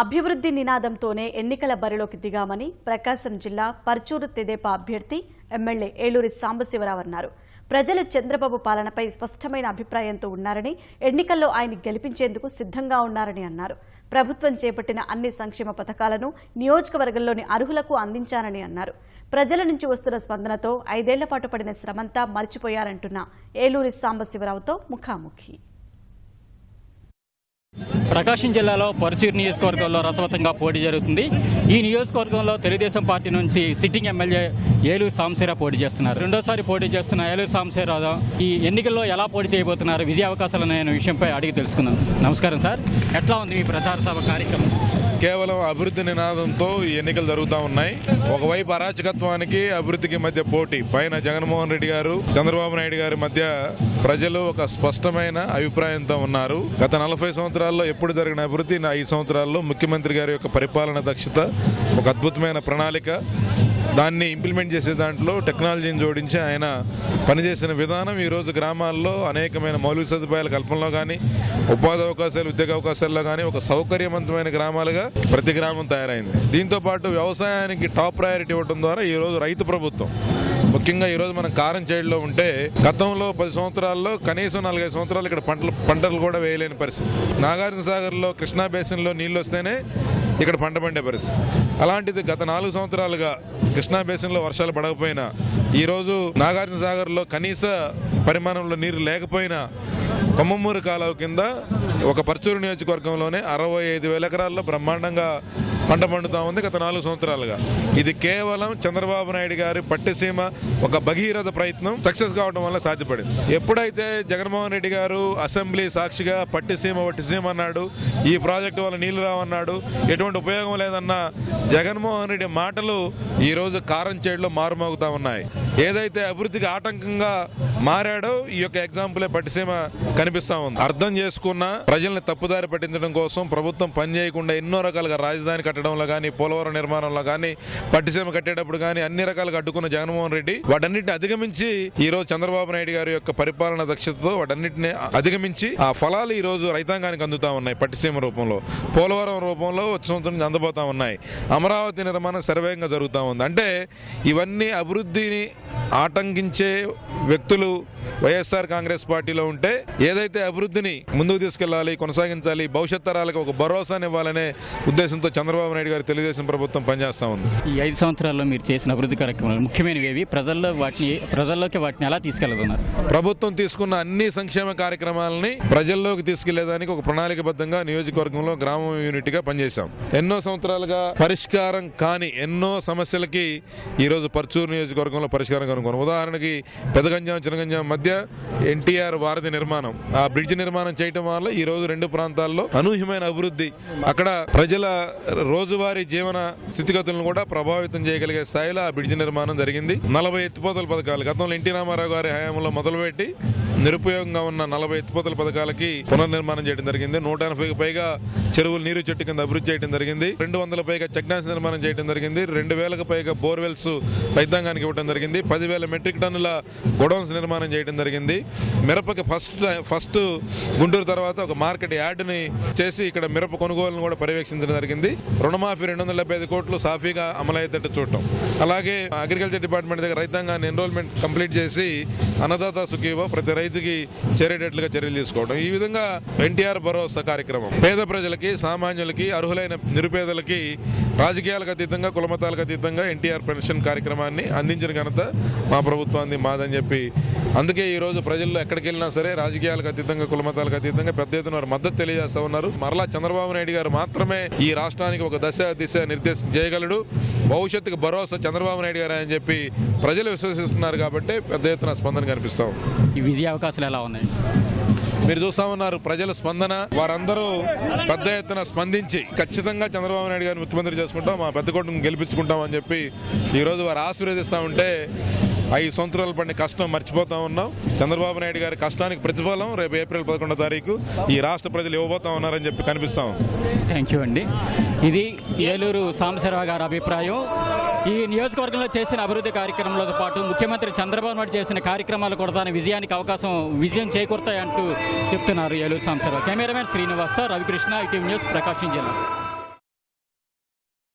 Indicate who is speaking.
Speaker 1: అభివృద్ధి నినాదంతోనే ఎన్నికల బరిలోకి దిగామని ప్రకాశం జిల్లా పర్చూరు తెదేపా అభ్యర్థి ఎమ్మెల్యే ఏలూరి సాంబశివరావు అన్నారు. ప్రజలు చంద్రబాబు పాలనపై స్పష్టమైన అభిప్రాయంతో ఉన్నారని, ఎన్నికల్లో ఆయన గెలిపించేందుకు సిద్ధంగా ఉన్నారని అన్నారు. ప్రభుత్వం చేపట్టిన అన్ని సంక్షేమ పథకాలను నియోజకవర్గంలోని అర్హులకు అందించానని అన్నారు. ప్రజల నుంచి వస్తున్న స్పందనతో 5 ఏళ్ల పాటు పడిన శ్రమంతా మర్చిపోయారంటున్న ఏలూరి సాంబశివరావుతో ముఖాముఖి.
Speaker 2: ప్రకాశం జిల్లాలో పర్చూరు నియోజకవర్గంలో రసవతంగా పోటీ జరుగుతుంది. ఈ నియోజకవర్గంలో తెలుగుదేశం పార్టీ నుంచి సిట్టింగ్ ఎమ్మెల్యే ఏలూరు సాంబశివరావు పోటీ చేస్తున్నారు. రెండోసారి పోటీ చేస్తున్న ఏలూరు సాంబశివరావు ఈ ఎన్నికల్లో ఎలా పోటీ చేయబోతున్నారు, విజయ అవకాశాలు ఉన్నాయన్న విషయంపై అడిగి తెలుసుకుందాం. నమస్కారం సార్, ఎట్లా ఉంది మీ ప్రచార సభ కార్యక్రమం?
Speaker 3: కేవలం అభివృద్ధి నినాదంతో ఈ ఎన్నికలు జరుగుతూ ఉన్నాయి. ఒకవైపు అరాచకత్వానికి అభివృద్ధికి మధ్య పోటీ, పైన జగన్మోహన్ రెడ్డి గారు చంద్రబాబు నాయుడు గారి మధ్య ప్రజలు ఒక స్పష్టమైన అభిప్రాయంతో ఉన్నారు. గత 40 సంవత్సరాల్లో ఎప్పుడు జరిగిన అభివృద్ధి 5 సంవత్సరాల్లో ముఖ్యమంత్రి గారి యొక్క పరిపాలన దక్షత, ఒక అద్భుతమైన ప్రణాళిక, దాన్ని ఇంప్లిమెంట్ చేసే దాంట్లో టెక్నాలజీని జోడించి ఆయన పనిచేసిన విధానం ఈరోజు గ్రామాల్లో అనేకమైన మౌలిక సదుపాయాల కల్పనలో కానీ, ఉపాధి అవకాశాలు, ఉద్యోగ అవకాశాల్లో కానీ ఒక సౌకర్యవంతమైన గ్రామాలుగా ప్రతి గ్రామం తయారైంది. దీంతో పాటు వ్యవసాయానికి టాప్ ప్రయారిటీ ఇవ్వడం ద్వారా ఈరోజు రైతు ప్రభుత్వం, ముఖ్యంగా ఈరోజు మనం కారం చేడులో ఉంటే గతంలో 10 సంవత్సరాల్లో కనీసం 4-5 సంవత్సరాలు ఇక్కడ పంటలు కూడా వేయలేని పరిస్థితి. నాగార్జున సాగర్లో, కృష్ణా బేసిన్లో నీళ్లు వస్తేనే ఇక్కడ పంట పండే పరిస్థితి. అలాంటిది గత 4 సంవత్సరాలుగా కృష్ణా బేసిన్లో వర్షాలు పడకపోయినా, ఈరోజు నాగార్జున సాగర్లో కనీస పరిమాణంలో నీరు లేకపోయినా కొమ్మమూరు కాలువ కింద ఒక పర్చూరు నియోజకవర్గంలోనే 65,000 ఎకరాల్లో బ్రహ్మాండంగా పంట పండుతా ఉంది గత 4 సంవత్సరాలుగా. ఇది కేవలం చంద్రబాబు నాయుడు గారి పట్టిసీమ ఒక భగీరథ ప్రయత్నం సక్సెస్ కావడం వల్ల సాధ్యపడింది. ఎప్పుడైతే జగన్మోహన్ రెడ్డి గారు అసెంబ్లీ సాక్షిగా పట్టిసీమ అన్నాడు, ఈ ప్రాజెక్టు వల్ల నీళ్లు రావన్నాడు, ఎటువంటి ఉపయోగం లేదన్న జగన్మోహన్ రెడ్డి మాటలు ఈరోజు కారంచేడులో మారుమోగుతా ఉన్నాయి. ఏదైతే అభివృద్ధికి ఆటంకంగా మారాడో ఈ యొక్క ఎగ్జాంపులే పట్టిసీమ కనిపిస్తా ఉంది. అర్థం చేసుకున్న ప్రజల్ని తప్పుదారి పట్టించడం కోసం ప్రభుత్వం పనిచేయకుండా ఎన్నో రకాలుగా రాజధాని కట్టడంలో కానీ, పోలవరం నిర్మాణంలో కానీ, పట్టిసీమ కట్టేటప్పుడు కానీ అన్ని రకాలుగా అడ్డుకున్న జగన్మోహన్ రెడ్డి వాటన్నిటిని అధిగమించి ఈరోజు చంద్రబాబు నాయుడు గారి యొక్క పరిపాలన దక్షతతో వాటన్నిటిని అధిగమించి ఆ ఫలాలు ఈరోజు రైతాంగానికి అందుతా ఉన్నాయి. పట్టిసీమ రూపంలో, పోలవరం రూపంలో వచ్చే సంవత్సరం అందబోతా ఉన్నాయి. అమరావతి నిర్మాణం శరవేగంగా జరుగుతూ ఉంది. అంటే ఇవన్నీ అభివృద్ధిని ఆటంకించే వ్యక్తులు వైఎస్ఆర్ కాంగ్రెస్ పార్టీలో ఉంటే, ఏదైతే అభివృద్ధిని ముందుకు తీసుకెళ్లాలి, కొనసాగించాలి, భవిష్యత్ తరాలకు ఒక భరోసాని ఇవ్వాలనే ఉద్దేశంతో చంద్రబాబు నాయుడు గారి తెలుగుదేశం ప్రభుత్వం పనిచేస్తా ఉంది.
Speaker 2: ఈ 5 సంవత్సరాల్లో మీరు చేసిన అభివృద్ధి కార్యక్రమాలు ముఖ్యమైనవి, ప్రజల్లోకి వాటిని ఎలా తీసుకెళ్తున్నారు?
Speaker 3: ప్రభుత్వం తీసుకున్న అన్ని సంక్షేమ కార్యక్రమాలని ప్రజల్లోకి తీసుకెళ్లేదానికి ఒక ప్రణాళికబద్ధంగా నియోజకవర్గంలో గ్రామ యూనిట్గా పనిచేశాం. ఎన్నో సంవత్సరాలుగా పరిష్కారం కాని ఎన్నో సమస్యలకి ఈరోజు పర్చూరు నియోజకవర్గంలో పరిష్కారం కనుగొన్నాం. ఉదాహరణకి పెదగంజాం చినగంజాం మధ్య ఎన్టీఆర్ వారధి నిర్మాణం, ఆ బ్రిడ్జ్ నిర్మాణం చేయడం వల్ల ఈ రోజు 2 ప్రాంతాల్లో అనూహ్యమైన అభివృద్ధి, అక్కడ ప్రజల రోజువారీ జీవన స్థితిగతులను కూడా ప్రభావితం చేయగలిగే స్థాయిలో ఆ బ్రిడ్జ్ నిర్మాణం జరిగింది. 40 ఎత్తిపోతల పథకాలు గతంలో ఎన్టీ రామారావు గారి హయాంలో మొదలుపెట్టి నిరుపయోగంగా ఉన్న 40 ఎత్తిపోతల పథకాలకి పునర్నిర్మాణం చేయడం జరిగింది. 180కి పైగా చెరువులు నీరు చెట్టు కింద అభివృద్ధి చేయడం జరిగింది. 200 పైగా చెక్ డ్యామ్స్ నిర్మాణం చేయడం జరిగింది. 2,000కు పైగా బోర్వెల్స్ రైతాంగానికి ఇవ్వడం జరిగింది. 10,000 మెట్రిక్ టన్నుల గోడౌన్స్ నిర్మాణం చేయడం జరిగింది. మిరపకి ఫస్ట్ గుంటూరు తర్వాత ఒక మార్కెట్ యార్డ్ని చేసి ఇక్కడ మిరప కొనుగోలును కూడా పర్యవేక్షించడం జరిగింది. రుణమాఫీ 275 కోట్లు సాఫీగా అమలయ్యేటట్టు చూడటం. అలాగే అగ్రికల్చర్ డిపార్ట్మెంట్ దగ్గర రైతాంగాన్ని ఎన్రోల్మెంట్ కంప్లీట్ చేసి అన్నదాత సుఖీభవ ప్రతి రైతుకి చేరేటట్లుగా చర్యలు తీసుకోవడం. ఈ విధంగా ఎన్టీఆర్ భరోసా కార్యక్రమం పేద ప్రజలకి, సామాన్యులకి, అర్హులైన నిరుపేదలకి రాజకీయాలకు అతీతంగా, కులమతాలకు అతీతంగా ఎన్టీఆర్ పెన్షన్ కార్యక్రమాన్ని అందించిన ఘనత మా ప్రభుత్వాన్ని మాదని చెప్పి, అందుకే ఈ రోజు ప్రజల్లో ఎక్కడికి వెళ్ళినా సరే రాజకీయాలకు అతీతంగా, కులమతాలకు అతీతంగా పెద్ద ఎత్తున మద్దతు తెలియజేస్తా ఉన్నారు. మరలా చంద్రబాబు నాయుడు గారు మాత్రమే ఈ రాష్ట్రానికి ఒక దిశ నిర్దేశం చేయగలడు, భవిష్యత్తుకు భరోసా చంద్రబాబు నాయుడు గారు అని చెప్పి ప్రజలు విశ్వసిస్తున్నారు. కాబట్టి పెద్ద ఎత్తున స్పందన కనిపిస్తాం.
Speaker 2: ఈ విజయ అవకాశాలు ఎలా ఉన్నాయి?
Speaker 3: మీరు చూస్తా ఉన్నారు ప్రజల స్పందన. వారందరూ పెద్ద ఎత్తున స్పందించి ఖచ్చితంగా చంద్రబాబు నాయుడు గారిని ముఖ్యమంత్రి చేసుకుంటాం, మా పెద్ద కొడుకుని గెలిపించుకుంటాం అని చెప్పి ఈరోజు వారు ఆశీర్వదిస్తూ ఉంటే 5 సంవత్సరాలు పడిన కష్టం మర్చిపోతా ఉన్నాం. చంద్రబాబు నాయుడు గారి కష్టానికి ప్రతిఫలం రేపు ఏప్రిల్ 11వ తారీఖు ఈ రాష్ట్ర ప్రజలు ఇవ్వబోతా ఉన్నారని చెప్పి కనిపిస్తాం.
Speaker 2: థ్యాంక్ యూ అండి. ఇది ఏలూరు సాంబశివరావు గారి అభిప్రాయం. ఈ నియోజకవర్గంలో చేసిన అభివృద్ధి కార్యక్రమాలతో పాటు ముఖ్యమంత్రి చంద్రబాబు నాయుడు చేసిన కార్యక్రమాలు కూడా దాని విజయం చేకూరుతాయంటూ చెప్తున్నారు ఏలూరు సాంబశివరావు. కెమెరామెన్ శ్రీనివాస్తో రవికృష్ణ, ITV న్యూస్, ప్రకాశం జిల్లా.